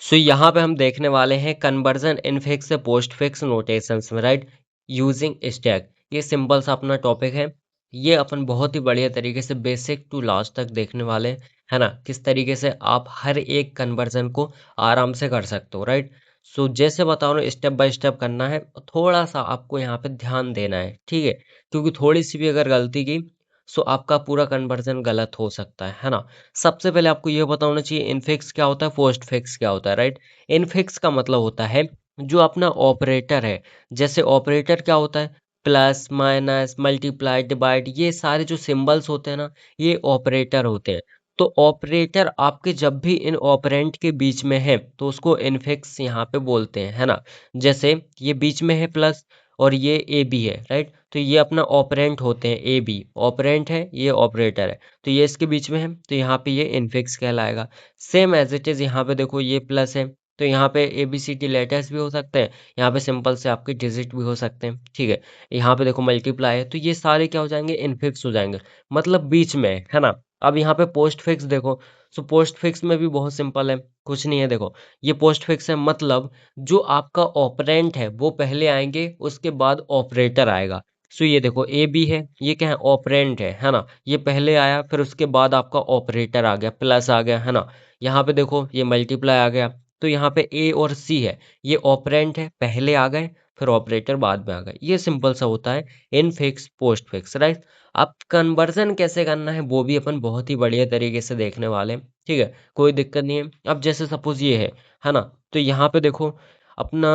सो यहाँ पे हम देखने वाले हैं कन्वर्जन इनफिक्स से पोस्ट फिक्स नोटेशंस में, राइट, यूजिंग स्टैक। ये सिंपल सा अपना टॉपिक है। ये अपन बहुत ही बढ़िया तरीके से बेसिक टू लास्ट तक देखने वाले हैं, है ना, किस तरीके से आप हर एक कन्वर्जन को आराम से कर सकते हो, राइट। सो जैसे बताओ ना, स्टेप बाय स्टेप करना है, थोड़ा सा आपको यहाँ पे ध्यान देना है, ठीक है, क्योंकि थोड़ी सी भी अगर गलती की सो आपका पूरा कन्वर्जन गलत हो सकता है ना। सबसे पहले आपको ये पता होना चाहिए इनफिक्स क्या होता है, पोस्ट फिक्स क्या होता है, राइट। इनफिक्स का मतलब होता है जो अपना ऑपरेटर है। जैसे ऑपरेटर क्या होता है, प्लस माइनस मल्टीप्लाई डिवाइड, ये सारे जो सिंबल्स होते हैं ना, ये ऑपरेटर होते हैं। तो ऑपरेटर आपके जब भी इन ऑपरेंट के बीच में है तो उसको इनफिक्स यहाँ पे बोलते हैं, है ना। जैसे ये बीच में है प्लस और ये ए बी है, राइट, तो ये अपना ऑपरेंट होते हैं, ए बी ऑपरेंट है, ये ऑपरेटर है, तो ये इसके बीच में है, तो यहाँ पे ये इनफिक्स कहलाएगा। सेम एज इट इज यहाँ पे देखो ये प्लस है, तो यहाँ पे A B C D letters भी हो सकते हैं, यहाँ पे सिंपल से आपके डिजिट भी हो सकते हैं, ठीक है। यहाँ पे देखो मल्टीप्लाई है, तो ये सारे क्या हो जाएंगे, इनफिक्स हो जाएंगे, मतलब बीच में है ना। अब यहाँ पे पोस्ट फिक्स देखो, सो पोस्ट फिक्स में भी बहुत सिंपल है, कुछ नहीं है, देखो ये पोस्ट फिक्स है, मतलब जो आपका ऑपरेंट है वो पहले आएंगे, उसके बाद ऑपरेटर आएगा। सो ये देखो ए बी है, ये क्या है, ऑपरेंट है ना, ये पहले आया, फिर उसके बाद आपका ऑपरेटर आ गया, प्लस आ गया, है ना। यहाँ पे देखो ये मल्टीप्लाई आ गया, तो यहाँ पे ए और सी है, ये ऑपरेंट है, पहले आ गए, फिर ऑपरेटर बाद में आ गए। ये सिंपल सा होता है in fix post fix, right. अब कन्वर्जन कैसे करना है वो भी अपन बहुत ही बढ़िया तरीके से देखने वाले हैं, ठीक है, कोई दिक्कत नहीं है। अब जैसे सपोज ये है ना, तो यहाँ पे देखो अपना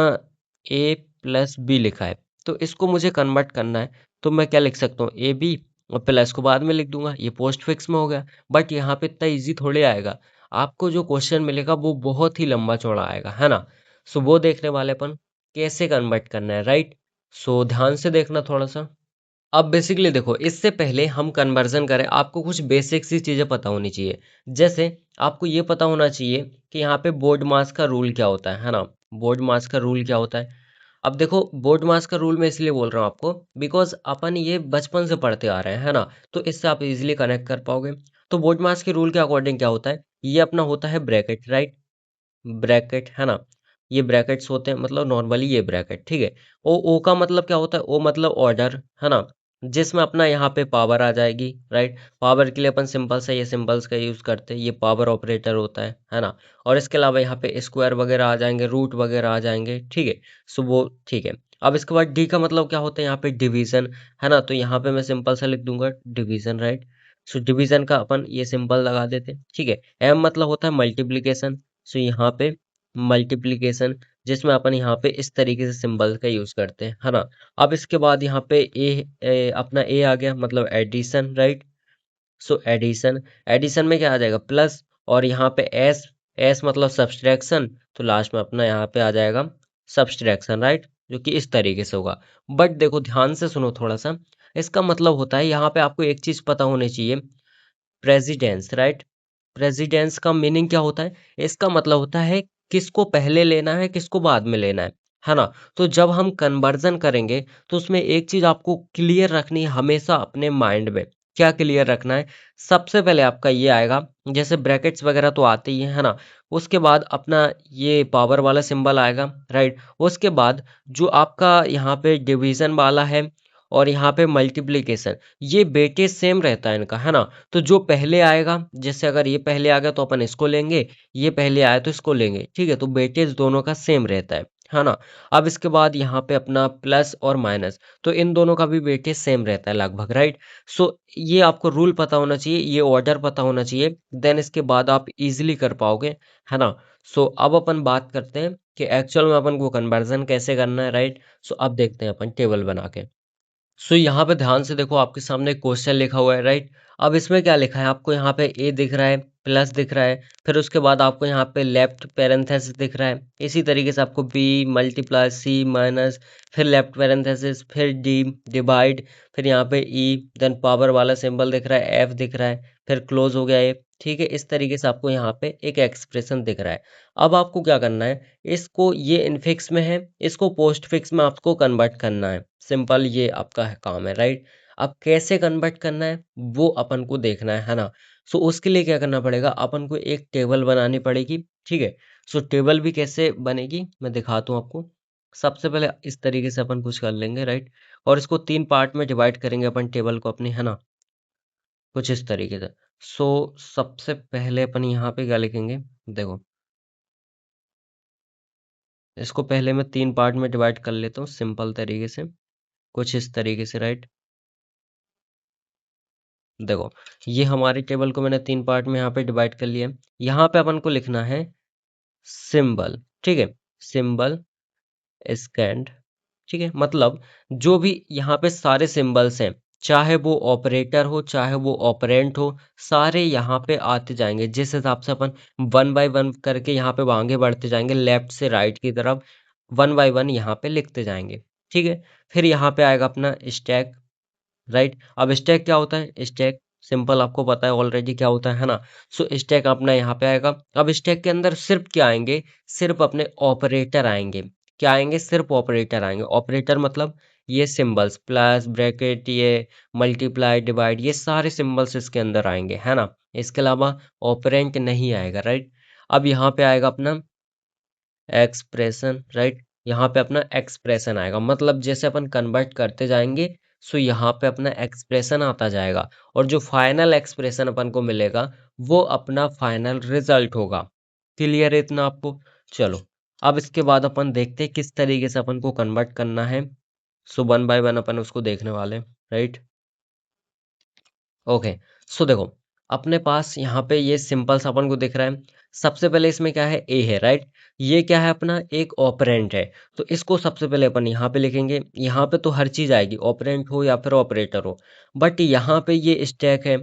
ए प्लस बी लिखा है, तो इसको मुझे कन्वर्ट करना है, तो मैं क्या लिख सकता हूँ, ए बी और प्लस को बाद में लिख दूंगा, ये पोस्ट फिक्स में हो गया। बट यहाँ पे इतना इजी थोड़े आएगा, आपको जो क्वेश्चन मिलेगा वो बहुत ही लंबा चौड़ा आएगा, है ना। सो वो देखने वाले अपन कैसे कन्वर्ट करना है, राइट। सो ध्यान से देखना थोड़ा सा। अब बेसिकली देखो, इससे पहले हम कन्वर्जन करें आपको कुछ बेसिक सी चीज़ें पता होनी चाहिए। जैसे आपको ये पता होना चाहिए कि यहाँ पे बोर्ड मास का रूल क्या होता है ना। बोर्ड मास का रूल क्या होता है, अब देखो बोर्ड मास का रूल मैं इसलिए बोल रहा हूँ आपको, बिकॉज अपन ये बचपन से पढ़ते आ रहे हैं, है ना, तो इससे आप इजीली कनेक्ट कर पाओगे। तो बोर्ड मास के रूल के अकॉर्डिंग क्या होता है, ये अपना होता है ब्रैकेट, राइट, ब्रैकेट, है ना। ये ब्रैकेट्स होते हैं, मतलब नॉर्मली ये ब्रैकेट, ठीक है। ओ का मतलब क्या होता है, ओ मतलब ऑर्डर, है ना, जिसमें अपना यहाँ पे पावर आ जाएगी, राइट। पावर के लिए अपन सिंपल से ये सिंबल्स का यूज करते हैं, ये पावर ऑपरेटर होता है ना। और इसके अलावा यहाँ पे स्क्वायर वगैरह आ जाएंगे, रूट वगैरह आ जाएंगे, ठीक है। सो वो ठीक है। अब इसके बाद डी का मतलब क्या होता है, यहाँ पे डिवीजन, है ना, तो यहाँ पे मैं सिंपल सा लिख दूंगा डिवीजन, राइट। सो डिवीजन का अपन ये सिंबल लगा देते हैं, ठीक है। एम मतलब होता है मल्टीप्लीकेशन, सो यहाँ पे मल्टीप्लिकेशन, जिसमें अपन यहाँ पे इस तरीके से सिंबल का यूज करते हैं, है ना। अब इसके बाद यहाँ पे अपना ए आ गया, मतलब addition, right. So addition, addition में क्या आ जाएगा, प्लस, और यहाँ पे एस, एस मतलब सब्सट्रैक्शन, तो लास्ट में अपना यहाँ पे आ जाएगा सब्सट्रैक्शन, राइट, जो कि इस तरीके से होगा। बट देखो ध्यान से सुनो थोड़ा सा, इसका मतलब होता है यहाँ पे आपको एक चीज पता होनी चाहिए, प्रेसिडेंस, राइट। प्रेसिडेंस का मीनिंग क्या होता है, इसका मतलब होता है किसको पहले लेना है, किसको बाद में लेना है ना। तो जब हम कन्वर्जन करेंगे तो उसमें एक चीज आपको क्लियर रखनी है हमेशा अपने माइंड में। क्या क्लियर रखना है, सबसे पहले आपका ये आएगा, जैसे ब्रैकेट्स वगैरह तो आते ही है ना, उसके बाद अपना ये पावर वाला सिंबल आएगा, राइट। उसके बाद जो आपका यहाँ पे डिवीजन वाला है और यहाँ पे मल्टीप्लिकेशन, ये बेटे सेम रहता है इनका, है ना। तो जो पहले आएगा, जैसे अगर ये पहले आ गया तो अपन इसको लेंगे, ये पहले आया तो इसको लेंगे, ठीक है, तो वेटेज दोनों का सेम रहता है ना। अब इसके बाद यहाँ पे अपना प्लस और माइनस, तो इन दोनों का भी वेटेज सेम रहता है लगभग, राइट। सो ये आपको रूल पता होना चाहिए, ये ऑर्डर पता होना चाहिए, देन इसके बाद आप इजीली कर पाओगे, है ना। सो अब अपन बात करते हैं कि एक्चुअल में अपन को कन्वर्जन कैसे करना है, राइट। सो अब देखते हैं अपन टेबल बना के। सो यहाँ पे ध्यान से देखो, आपके सामने क्वेश्चन लिखा हुआ है, राइट। अब इसमें क्या लिखा है, आपको यहाँ पे ए दिख रहा है, प्लस दिख रहा है, फिर उसके बाद आपको यहाँ पे लेफ्ट पैरेंथेसिस दिख रहा है, इसी तरीके से आपको बी मल्टीप्लाई सी माइनस, फिर लेफ्ट पैरेंथेसिस, फिर डी डिवाइड, फिर यहाँ पे ई, देन पावर वाला सिंबल दिख रहा है, एफ दिख रहा है, फिर क्लोज हो गया ए, ठीक है। इस तरीके से आपको यहाँ पे एक एक्सप्रेशन दिख रहा है। अब आपको क्या करना है, इसको, ये इनफिक्स में है, इसको पोस्ट फिक्स में आपको कन्वर्ट करना है, सिंपल ये आपका काम है, राइट। अब कैसे कन्वर्ट करना है वो अपन को देखना है ना। सो उसके लिए क्या करना पड़ेगा, अपन को एक टेबल बनानी पड़ेगी, ठीक है। सो टेबल भी कैसे बनेगी मैं दिखाता हूँ आपको। सबसे पहले इस तरीके से अपन कुछ कर लेंगे, राइट, और इसको 3 पार्ट में डिवाइड करेंगे अपन टेबल को अपनी, है ना, कुछ इस तरीके से। सो सबसे पहले अपन यहाँ पे क्या लिखेंगे, देखो इसको पहले मैं 3 पार्ट में डिवाइड कर लेता हूँ सिंपल तरीके से, कुछ इस तरीके से, राइट। देखो ये हमारी टेबल को मैंने 3 पार्ट में यहाँ पे डिवाइड कर लिया है। यहाँ पे अपन को लिखना है सिंबल, ठीक है, सिंबल स्कैंड, ठीक है, मतलब जो भी यहाँ पे सारे सिंबल्स हैं, चाहे वो ऑपरेटर हो चाहे वो ऑपरेंट हो, सारे यहाँ पे आते जाएंगे। जिस हिसाब से अपन वन बाय वन करके यहाँ पे आगे बढ़ते जाएंगे लेफ्ट से राइट की तरफ, वन बाय वन यहाँ पे लिखते जाएंगे, ठीक है। फिर यहाँ पे आएगा अपना स्टैक, राइट। अब स्टैक क्या होता है, स्टैक सिंपल आपको पता है ऑलरेडी क्या होता है ना। सो स्टैक अपना यहाँ पे आएगा। अब स्टैक के अंदर सिर्फ क्या आएंगे, सिर्फ अपने ऑपरेटर आएंगे। क्या आएंगे, सिर्फ ऑपरेटर आएंगे। ऑपरेटर मतलब ये सिंबल्स, प्लस, ब्रैकेट, ये मल्टीप्लाई, डिवाइड, ये सारे सिंबल्स इसके अंदर आएंगे, है ना। इसके अलावा ऑपरेंट नहीं आएगा, राइट। अब यहाँ पे आएगा अपना एक्सप्रेशन, राइट। यहाँ पे अपना एक्सप्रेशन आएगा, मतलब जैसे अपन कन्वर्ट करते जाएंगे, सो यहाँ पे अपना एक्सप्रेशन आता जाएगा, और जो फाइनल एक्सप्रेशन अपन को मिलेगा वो अपना फाइनल रिजल्ट होगा। क्लियर है इतना आपको। चलो अब इसके बाद अपन देखते हैं किस तरीके से अपन को कन्वर्ट करना है। सो वन बाय वन अपन उसको देखने वाले, राइट। ओके, सो देखो अपने पास यहाँ पे ये सिंपल सा अपन को दिख रहा है। सबसे पहले इसमें क्या है, ए है, राइट। ये क्या है, अपना एक ऑपरेंट है। तो इसको सबसे पहले अपन यहाँ पे लिखेंगे। यहाँ पे तो हर चीज आएगी, ऑपरेंट हो या फिर ऑपरेटर हो, बट यहाँ पे ये स्टैक है।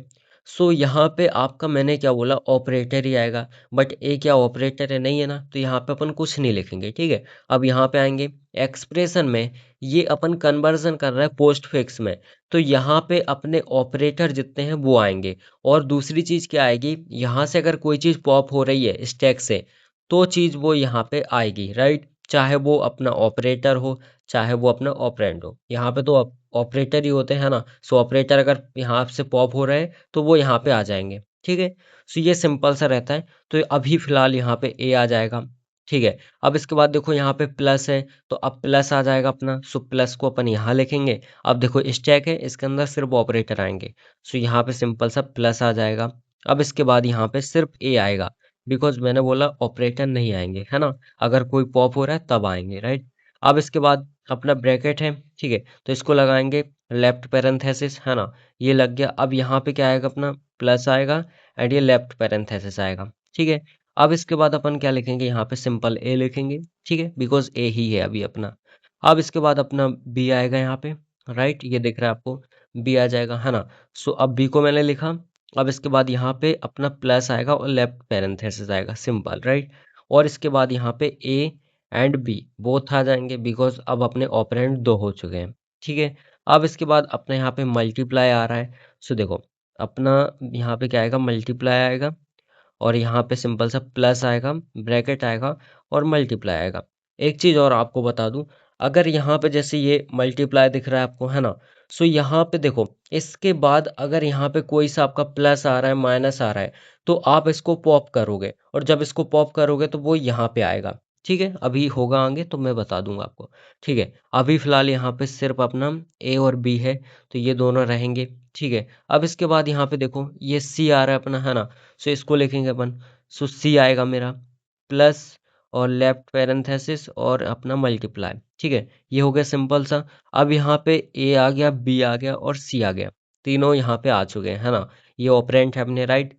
सो यहाँ पे आपका मैंने क्या बोला, ऑपरेटर ही आएगा, बट ए क्या ऑपरेटर है, नहीं है ना, तो यहाँ पे अपन कुछ नहीं लिखेंगे, ठीक है। अब यहाँ पे आएंगे एक्सप्रेशन में, ये अपन कन्वर्जन कर रहा है पोस्ट फिक्स में, तो यहाँ पे अपने ऑपरेटर जितने हैं वो आएंगे। और दूसरी चीज क्या आएगी, यहाँ से अगर कोई चीज पॉप हो रही है स्टैक से, तो चीज वो यहाँ पे आएगी, राइट। चाहे वो अपना ऑपरेटर हो चाहे वो अपना ऑपरेंड हो, यहाँ पे तो ऑपरेटर ही होते हैं ना। सो ऑपरेटर अगर यहाँ से पॉप हो रहे हैं तो वो यहाँ पे आ जाएंगे, ठीक है। सो ये सिंपल सा रहता है। तो अभी फिलहाल यहाँ पे ए आ जाएगा, ठीक है। अब इसके बाद देखो यहाँ पे प्लस है, तो अब प्लस आ जाएगा अपना। सो प्लस को अपन यहाँ लिखेंगे। अब देखो स्टैक है, इसके अंदर सिर्फ ऑपरेटर आएंगे, सो यहाँ पे सिंपल सा प्लस आ जाएगा। अब इसके बाद यहाँ पे सिर्फ ए आएगा, बिकॉज मैंने बोला ऑपरेटर नहीं आएंगे, है ना। अगर कोई पॉप हो रहा है तब आएंगे, राइट। अब इसके बाद अपना ब्रैकेट है, ठीक है, तो इसको लगाएंगे लेफ्ट पैरेंथेसिस, है ना। ये लग गया। अब यहाँ पे क्या आएगा, अपना प्लस आएगा, एंड ये लेफ्ट पैरेंथेसिस आएगा, ठीक है। अब इसके बाद अपन क्या लिखेंगे, यहाँ पे सिंपल ए लिखेंगे, ठीक है, बिकॉज ए ही है अभी अपना। अब इसके बाद अपना बी आएगा यहाँ पे, राइट, ये दिख रहा है आपको, बी आ जाएगा, है ना। सो अब बी को मैंने लिखा। अब इसके बाद यहाँ पे अपना प्लस आएगा और लेफ्ट पैरेंथेसिस आएगा, सिंपल, राइट। और इसके बाद यहाँ पे ए एंड बी बोथ आ जाएंगे, बिकॉज अब अपने ऑपरेंड दो हो चुके हैं, ठीक है। अब इसके बाद अपने यहाँ पे मल्टीप्लाई आ रहा है। सो देखो अपना यहाँ पे क्या आएगा, मल्टीप्लाई आएगा, और यहाँ पे सिंपल सा प्लस आएगा, ब्रैकेट आएगा, और मल्टीप्लाई आएगा। एक चीज और आपको बता दूं, अगर यहाँ पे जैसे ये मल्टीप्लाई दिख रहा है आपको, है ना। सो यहाँ पे देखो, इसके बाद अगर यहाँ पे कोई सा आपका प्लस आ रहा है, माइनस आ रहा है, तो आप इसको पॉप करोगे, और जब इसको पॉप करोगे तो वो यहाँ पे आएगा, ठीक है। अभी होगा आगे तो मैं बता दूंगा आपको, ठीक है। अभी फिलहाल यहाँ पे सिर्फ अपना ए और बी है, तो ये दोनों रहेंगे, ठीक है। अब इसके बाद यहाँ पे देखो ये सी आ रहा है अपना, है ना। सो इसको लिखेंगे अपन। सो सी आएगा मेरा, प्लस और लेफ्ट पैरेंथेसिस और अपना मल्टीप्लाई, ठीक है। ये हो गया सिंपल सा। अब यहाँ पे ए आ गया, बी आ गया और सी आ गया, तीनों यहाँ पे आ चुके हैं, है ना। ये ऑपरेंट है अपने, राइट।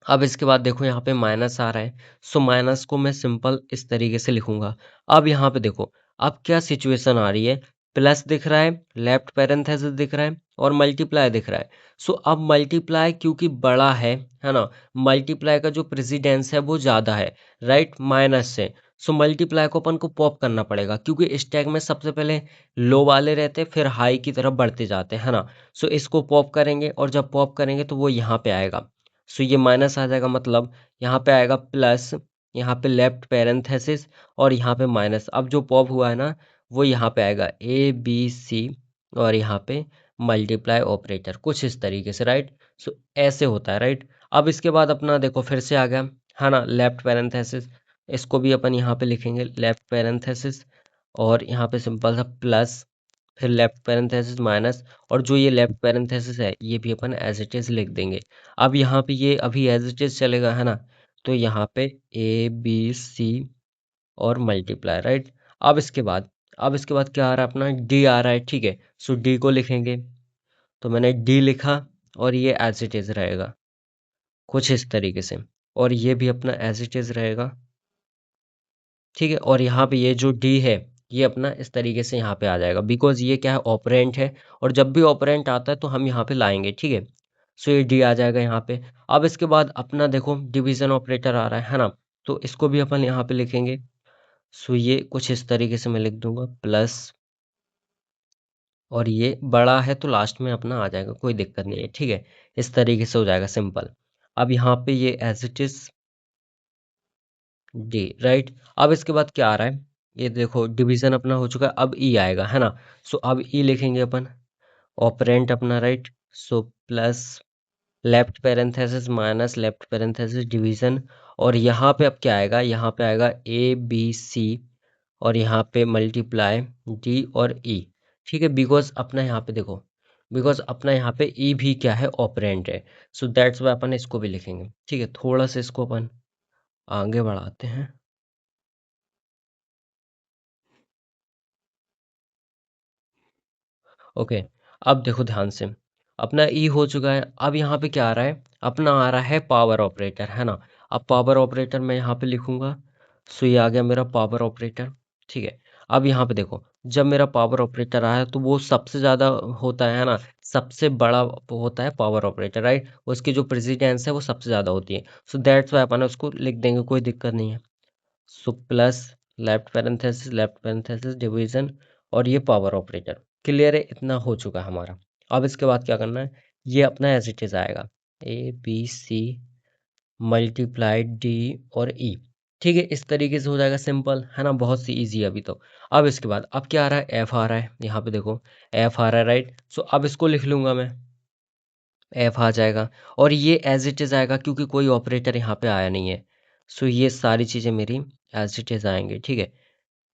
अब इसके बाद देखो यहाँ पे माइनस आ रहा है, सो माइनस को मैं सिंपल इस तरीके से लिखूंगा। अब यहाँ पे देखो अब क्या सिचुएशन आ रही है, प्लस दिख रहा है, लेफ्ट पैरेंथेसिस दिख रहा है, और मल्टीप्लाई दिख रहा है। सो अब मल्टीप्लाई क्योंकि बड़ा है ना, मल्टीप्लाई का जो प्रेसिडेंस है वो ज्यादा है, राइट, माइनस से। सो मल्टीप्लाई को अपन को पॉप करना पड़ेगा, क्योंकि स्टैक में सबसे पहले लो वाले रहते हैं, फिर हाई की तरफ बढ़ते जाते हैं, है ना। सो इसको पॉप करेंगे, और जब पॉप करेंगे तो वो यहाँ पे आएगा। सो ये माइनस आ जाएगा, मतलब यहाँ पे आएगा प्लस, यहाँ पे लेफ्ट पैरेंथेसिस, और यहाँ पे माइनस। अब जो पॉप हुआ है ना, वो यहाँ पे आएगा ए बी सी, और यहाँ पे मल्टीप्लाई ऑपरेटर, कुछ इस तरीके से, राइट। सो ऐसे होता है, राइट। अब इसके बाद अपना देखो फिर से आ गया, है ना, लेफ्ट पैरेंथेसिस। इसको भी अपन यहाँ पे लिखेंगे लेफ्ट पैरेंथेसिस, और यहाँ पे सिंपल सा प्लस, फिर लेफ्ट पैरेंथेसिस माइनस, और जो ये लेफ्ट पैरेंथेसिस है ये भी अपन एज इट इज लिख देंगे। अब यहाँ पे ये अभी एज इट इज चलेगा, है ना, तो यहाँ पे ABC और मल्टीप्लाई, राइट। अब इसके बाद क्या आ रहा है अपना, डी आ रहा है, ठीक है। सो डी को लिखेंगे, तो मैंने डी लिखा, और ये एज इट इज रहेगा कुछ इस तरीके से, और ये भी अपना एज इट इज रहेगा, ठीक है। और यहाँ पे ये जो डी है ये अपना इस तरीके से यहाँ पे आ जाएगा, बिकॉज ये क्या है, ऑपरेंट है, और जब भी ऑपरेंट आता है तो हम यहाँ पे लाएंगे, ठीक है। सो ये डी आ जाएगा यहाँ पे। अब इसके बाद अपना देखो डिवीजन ऑपरेटर आ रहा है ना, तो इसको भी अपन यहाँ पे लिखेंगे। सो ये कुछ इस तरीके से मैं लिख दूंगा प्लस, और ये बड़ा है तो लास्ट में अपना आ जाएगा, कोई दिक्कत नहीं है, ठीक है। इस तरीके से हो जाएगा सिंपल। अब यहाँ पे ये as it is D, right. अब इसके बाद क्या आ रहा है, ये देखो डिवीजन अपना हो चुका है, अब ई आएगा, है ना। सो अब ई लिखेंगे अपन, ऑपरेंट अपना, right. So plus left parenthesis minus left parenthesis division, और यहाँ पे अब क्या आएगा, यहाँ पे आएगा ABC, और यहाँ पे मल्टीप्लाई डी और ई, ठीक है। बिकॉज अपना यहाँ पे देखो, बिकॉज अपना यहाँ पे ई भी क्या है, ऑपरेंट है। सो दैट्स वाई अपन इसको भी लिखेंगे, ठीक है। थोड़ा सा इसको अपन आगे बढ़ाते हैं। ओके, अब देखो ध्यान से, अपना ई हो चुका है। अब यहाँ पे क्या आ रहा है, अपना आ रहा है पावर ऑपरेटर, है ना। अब पावर ऑपरेटर मैं यहाँ पे लिखूंगा। सो ये आ गया मेरा पावर ऑपरेटर, ठीक है। अब यहाँ पे देखो, जब मेरा पावर ऑपरेटर आया तो वो सबसे ज़्यादा होता है ना, सबसे बड़ा होता है पावर ऑपरेटर, राइट। उसकी जो प्रेसिडेंस है वो सबसे ज़्यादा होती है। सो दैट्स वाई अपन उसको लिख देंगे, कोई दिक्कत नहीं है। So plus left parenthesis division, और ये पावर ऑपरेटर, क्लियर है, इतना हो चुका है हमारा। अब इसके बाद क्या करना है, ये अपना एज इट इज आएगा, ABC मल्टीप्लाई डी और ई, ठीक है। इस तरीके से हो जाएगा सिंपल, है ना, बहुत सी इजी है अभी तो। अब इसके बाद अब क्या आ रहा है, एफ आ रहा है, यहाँ पे देखो एफ आ रहा है, राइट। सो अब इसको लिख लूंगा मैं, एफ आ जाएगा, और ये एज इट इज आएगा क्योंकि कोई ऑपरेटर यहाँ पे आया नहीं है। सो ये सारी चीज़ें मेरी एज इट इज आएंगे, ठीक है।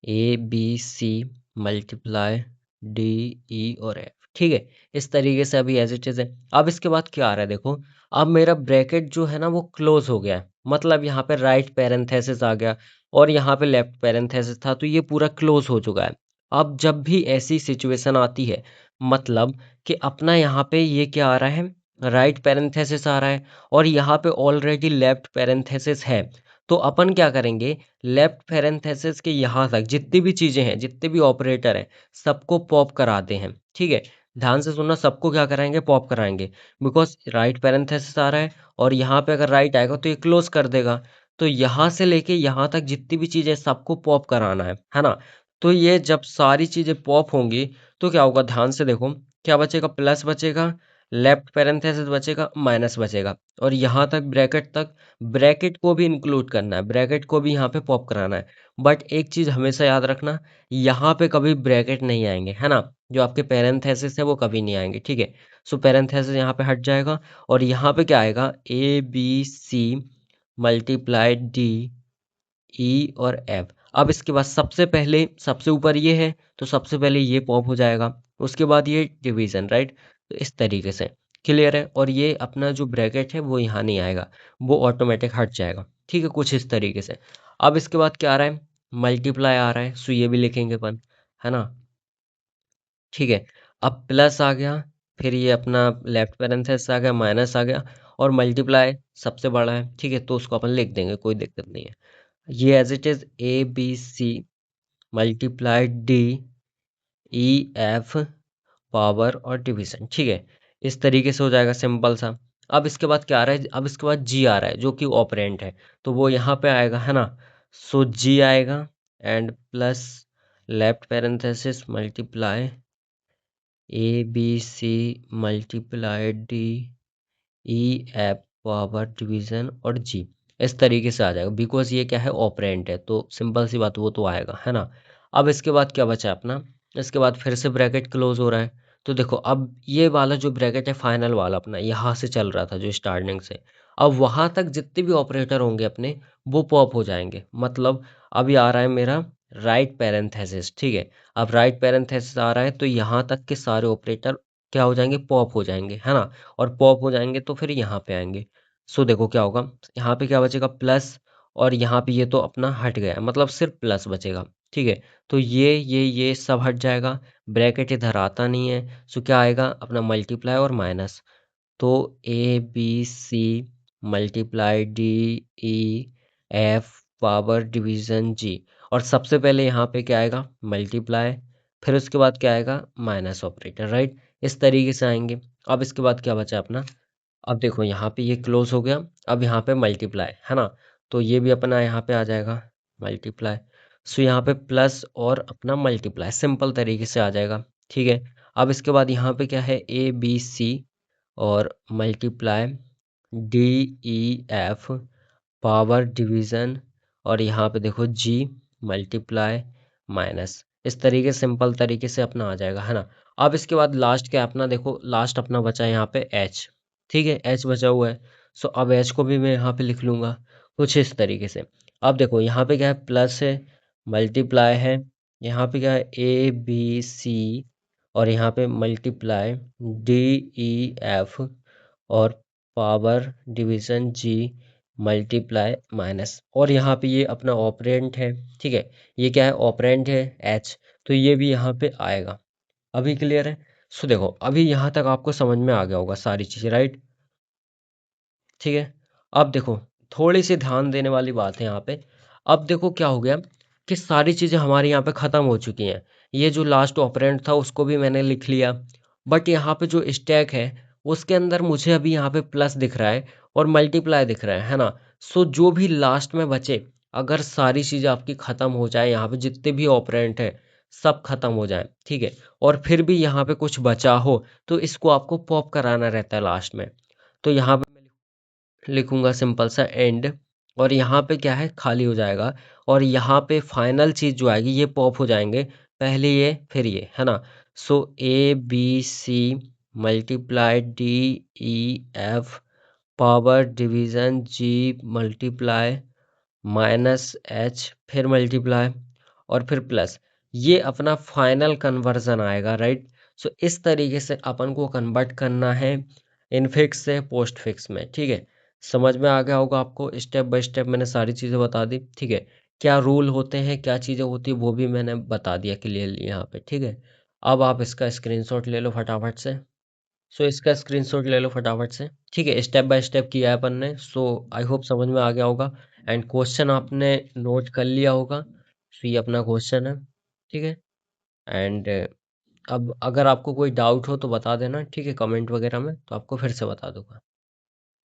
ABC मल्टीप्लाई डी ई और एफ, ठीक है। इस तरीके से अभी एज इट इज है। अब इसके बाद क्या आ रहा है देखो, अब मेरा ब्रैकेट जो है ना वो क्लोज हो गया है, मतलब यहाँ पे राइट पैरेंथेसिस आ गया, और यहाँ पे लेफ्ट पैरेंथेसिस था, तो ये पूरा क्लोज हो चुका है। अब जब भी ऐसी सिचुएशन आती है, मतलब कि अपना यहाँ पे ये क्या आ रहा है, राइट पैरेंथेसिस आ रहा है, और यहाँ पे ऑलरेडी लेफ्ट पैरेंथेसिस है, तो अपन क्या करेंगे, लेफ्ट पैरेंथेसिस के यहाँ तक जितनी भी चीज़ें हैं, जितने भी ऑपरेटर हैं, सबको पॉप कराते हैं, ठीक है। ध्यान से सुनना, सबको क्या कराएंगे, पॉप कराएंगे, बिकॉज राइट पैरेंथेसिस आ रहा है, और यहाँ पे अगर राइट आएगा तो ये क्लोज कर देगा। तो यहाँ से लेके यहाँ तक जितनी भी चीज़ें सबको पॉप कराना है ना। तो ये जब सारी चीज़ें पॉप होंगी तो क्या होगा, ध्यान से देखो, क्या बचेगा, प्लस बचेगा, लेफ्ट पैरेंथेसिस बचेगा, माइनस बचेगा, और यहाँ तक ब्रैकेट को भी इंक्लूड करना है, ब्रैकेट को भी यहाँ पे पॉप कराना है। बट एक चीज हमेशा याद रखना, यहाँ पे कभी ब्रैकेट नहीं आएंगे, है ना। जो आपके पेरेंथेसिस है वो कभी नहीं आएंगे, ठीक है। सो पेरेंथेसिस यहाँ पे हट जाएगा, और यहाँ पे क्या आएगा, ABC मल्टीप्लाई डी ई और एफ। अब इसके बाद सबसे पहले सबसे ऊपर ये है, तो सबसे पहले ये पॉप हो जाएगा, उसके बाद ये डिवीजन, राइट। तो इस तरीके से क्लियर है, और ये अपना जो ब्रैकेट है वो यहाँ नहीं आएगा, वो ऑटोमेटिक हट जाएगा, ठीक है, कुछ इस तरीके से। अब इसके बाद क्या आ रहा है, मल्टीप्लाई आ रहा है, सो ये भी लिखेंगे अपन, है ना, ठीक है। अब प्लस आ गया, फिर ये अपना लेफ्ट पैरेंथेसिस आ गया, माइनस आ गया, और मल्टीप्लाई सबसे बड़ा है, ठीक है, तो उसको अपन लिख देंगे, कोई दिक्कत नहीं है। ये as it is ABC multiply D E F power और डिवीजन, ठीक है। इस तरीके से हो जाएगा सिंपल सा। अब इसके बाद क्या आ रहा है, अब इसके बाद जी आ रहा है जो कि ऑपरेंट है, तो वो यहाँ पे आएगा, है ना। सो जी आएगा, and plus left parenthesis multiply ABC multiply D E F power division और जी, इस तरीके से आ जाएगा, बिकॉज ये क्या है, ऑपरेंट है, तो सिंपल सी बात वो तो आएगा, है ना। अब इसके बाद क्या बचा अपना, इसके बाद फिर से ब्रैकेट क्लोज हो रहा है। तो देखो अब ये वाला जो ब्रैकेट है फाइनल वाला अपना यहाँ से चल रहा था जो स्टार्टिंग से, अब वहां तक जितने भी ऑपरेटर होंगे अपने वो पॉप हो जाएंगे। मतलब अभी आ रहा है मेरा राइट पैरेंथेसिस, ठीक है। अब राइट पैरेंथेसिस आ रहा है तो यहाँ तक के सारे ऑपरेटर क्या हो जाएंगे, पॉप हो जाएंगे, है ना। और पॉप हो जाएंगे तो फिर यहाँ पे आएंगे। सो देखो क्या होगा, यहाँ पे क्या बचेगा, प्लस। और यहाँ पे ये तो अपना हट गया, मतलब सिर्फ प्लस बचेगा, ठीक है। तो ये सब हट जाएगा, ब्रैकेट इधर आता नहीं है। सो क्या आएगा अपना, मल्टीप्लाई और माइनस। तो A B C multiply D E F power division G. और सबसे पहले यहाँ पे क्या आएगा, मल्टीप्लाई। फिर उसके बाद क्या आएगा, माइनस ऑपरेटर, राइट। इस तरीके से आएंगे। अब इसके बाद क्या बचा अपना, अब देखो यहाँ पे ये क्लोज हो गया। अब यहाँ पे मल्टीप्लाई है ना, तो ये भी अपना यहाँ पे आ जाएगा मल्टीप्लाई। सो यहाँ पे प्लस और अपना मल्टीप्लाई सिंपल तरीके से आ जाएगा, ठीक है। अब इसके बाद यहाँ पे क्या है, ए बी सी और multiply D E F power division. और यहाँ पे देखो जी मल्टीप्लाई माइनस। इस तरीके सिंपल तरीके से अपना आ जाएगा, है ना। अब इसके बाद लास्ट क्या है अपना, देखो लास्ट अपना बचा है यहाँ पे एच, ठीक है, एच बचा हुआ है। सो अब एच को भी मैं यहाँ पे लिख लूँगा कुछ इस तरीके से। अब देखो यहाँ पे क्या है, प्लस है, मल्टीप्लाई है, यहाँ पे क्या है, ए बी सी और यहाँ पे मल्टीप्लाई डी ई एफ और पावर डिवीज़न जी मल्टीप्लाई माइनस। और यहाँ पे ये अपना ऑपरेंड है, ठीक है। ये क्या है, ऑपरेंड है एच। तो ये भी यहाँ पे आएगा। अभी क्लियर है। सो देखो अभी यहाँ तक आपको समझ में आ गया होगा सारी चीज़ें, राइट। ठीक है। अब देखो थोड़ी सी ध्यान देने वाली बात है यहाँ पे। अब देखो क्या हो गया कि सारी चीज़ें हमारे यहाँ पे ख़त्म हो चुकी हैं। ये जो लास्ट ऑपरेंड था उसको भी मैंने लिख लिया। बट यहाँ पे जो स्टैक है उसके अंदर मुझे अभी यहाँ पे प्लस दिख रहा है और मल्टीप्लाई दिख रहा है ना। सो जो भी लास्ट में बचे, अगर सारी चीज़ें आपकी ख़त्म हो जाए, यहाँ पे जितने भी ऑपरेंड है सब खत्म हो जाए, ठीक है। और फिर भी यहाँ पे कुछ बचा हो तो इसको आपको पॉप कराना रहता है लास्ट में। तो यहाँ पे लिखूंगा सिंपल सा एंड। और यहाँ पे क्या है, खाली हो जाएगा। और यहाँ पे फाइनल चीज जो आएगी ये पॉप हो जाएंगे, पहले ये फिर ये, है ना। So A B C multiply D E F power division G multiply minus H फिर मल्टीप्लाई और फिर प्लस। ये अपना फाइनल कन्वर्जन आएगा, राइट। सो इस तरीके से अपन को कन्वर्ट करना है इनफिक्स से पोस्ट फिक्स में, ठीक है। समझ में आ गया होगा आपको, स्टेप बाय स्टेप मैंने सारी चीज़ें बता दी, ठीक है। क्या रूल होते हैं, क्या चीज़ें होती है वो भी मैंने बता दिया क्लियरली यहाँ पे, ठीक है। अब आप इसका स्क्रीनशॉट ले लो फटाफट से। सो इसका स्क्रीनशॉट ले लो फटाफट से, ठीक है। स्टेप बाय स्टेप किया है अपन ने। सो आई होप समझ में आ गया होगा। एंड क्वेश्चन आपने नोट कर लिया होगा। सो ये अपना क्वेश्चन है, ठीक है। एंड अब अगर आपको कोई डाउट हो तो बता देना, ठीक है, कमेंट वगैरह में, तो आपको फिर से बता दूंगा।